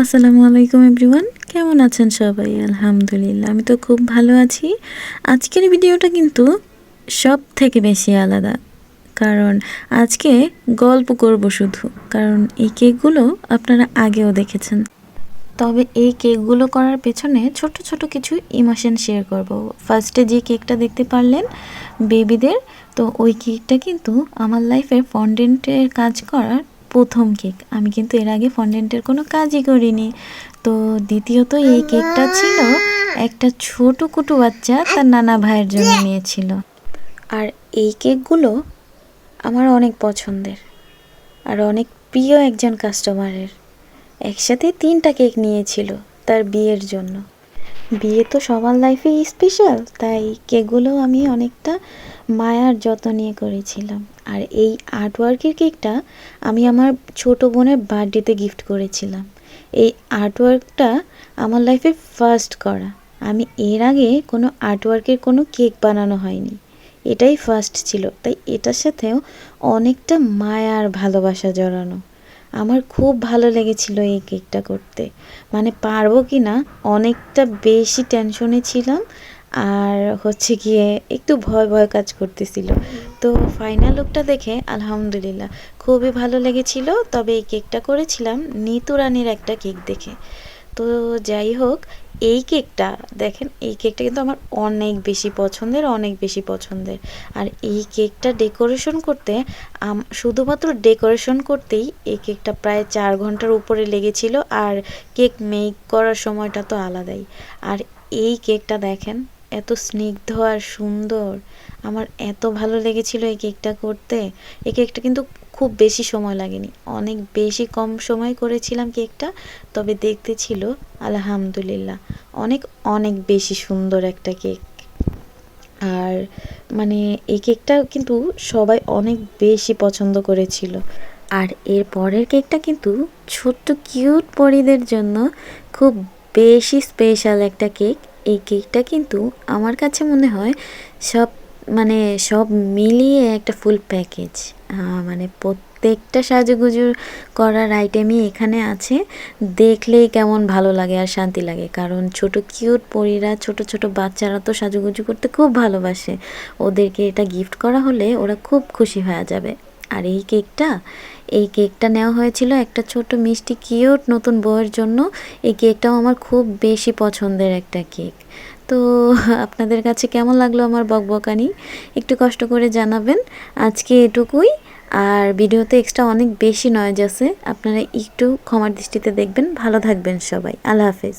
আসসালামু আলাইকুম এভরিওয়ান, কেমন আছেন সবাই? আলহামদুলিল্লাহ, আমি তো খুব ভালো আছি। আজকের ভিডিওটা কিন্তু সব থেকে বেশি আলাদা, কারণ আজকে গল্প করব শুধু। কারণ এই কেকগুলো আপনারা আগেও দেখেছেন, তবে এই কেকগুলো করার পেছনে ছোট ছোট কিছু ইমোশন শেয়ার করব। ফার্স্টে যে কেকটা দেখতে পারলেন বেবিদের, তো ওই কেকটা কিন্তু আমার লাইফে ফন্ডেন্টের কাজ করার প্রথম কেক। আমি কিন্তু এর আগে ফন্ডেন্টের কোনো কাজই করিনি। তো দ্বিতীয়ত এই কেকটা ছিল একটা ছোট কুটু বাচ্চা তার নানা ভাইয়ের জন্য নিয়েছিল। আর এই কেকগুলো আমার অনেক পছন্দের আর অনেক প্রিয় একজন কাস্টমারের। একসাথে 3টা কেক নিয়েছিল তার বিয়ের জন্য। বিয়ে তো সবার লাইফেই স্পেশাল, তাই কেকগুলো আমি অনেকটা মায়ার যত্ন নিয়ে করেছিলাম। আর এই আর্টওয়ার্কের কেকটা আমি আমার ছোট বোনের বার্থডেতে গিফট করেছিলাম। এই আর্টওয়ার্কটা আমার লাইফে ফার্স্ট করা। আমি এর আগে কোনো আর্টওয়ার্কের কোনো কেক বানানো হয়নি, এটাই ফার্স্ট ছিল। তাই এটার সাথেও অনেকটা মায়া আর ভালোবাসা জড়ানো। আমার খুব ভালো লেগেছিল এই কেকটা করতে, মানে পারবো কি না অনেকটা বেশি টেনশনে ছিলাম। আর হচ্ছে গিয়ে একটু ভয় ভয় কাজ করতেছিল। তো ফাইনাল লুকটা দেখে আলহামদুলিল্লাহ খুবই ভালো লেগেছিল। তবে এই কেকটা করেছিলাম নিতু রানীর একটা কেক দেখে। তো যাই হোক, এই কেকটা দেখেন, এই কেকটা কিন্তু আমার অনেক বেশি পছন্দের। আর এই কেকটা ডেকোরেশন করতে শুধুমাত্র ডেকোরেশন করতেই এই কেকটা প্রায় 4 ঘন্টার উপরে লেগেছিল। আর কেক মেক করার সময়টা তো আলাদাই। আর এই কেকটা দেখেন, এত স্নিগ্ধ আর সুন্দর। আমার এত ভালো লেগেছিল এই কেকটা করতে। এই কেকটা কিন্তু খুব বেশি সময় লাগেনি, অনেক বেশি কম সময় করেছিলাম কেকটা। তবে দেখতে ছিল আলহামদুলিল্লাহ অনেক অনেক বেশি সুন্দর একটা কেক। আর মানে এই কেকটা কিন্তু সবাই অনেক বেশি পছন্দ করেছিল। আর এর পরের কেকটা কিন্তু ছোট্ট কিউট পরিদের জন্য খুব বেশি স্পেশাল একটা কেক। এই কেকটা কিন্তু আমার কাছে মনে হয় সব সব মিলিয়ে একটা ফুল প্যাকেজ। মানে প্রত্যেকটা সাজুগুজু করার আইটেমই এখানে আছে। দেখলেই কেমন ভালো লাগে আর শান্তি লাগে, কারণ ছোট কিউট পরীরা, ছোট ছোট বাচ্চারা তো সাজুগুজু করতে খুব ভালোবাসে। ওদেরকে এটা গিফট করা হলে ওরা খুব খুশি হয়ে যাবে। আর এই কেকটা নেওয়া হয়েছিল একটা ছোট মিষ্টি কিউট নতুন বউয়ের জন্য। এই কেকটাও আমার খুব বেশি পছন্দের একটা কেক। তো আপনাদের কাছে কেমন লাগলো আমার বকবকানি, একটু কষ্ট করে জানাবেন। আজকে এটুকুই। আর ভিডিওতে এক্সট্রা অনেক বেশি নয়েজ আছে, আপনারা একটু ক্ষমার দৃষ্টিতে দেখবেন। ভালো থাকবেন সবাই, আল্লাহ হাফেজ।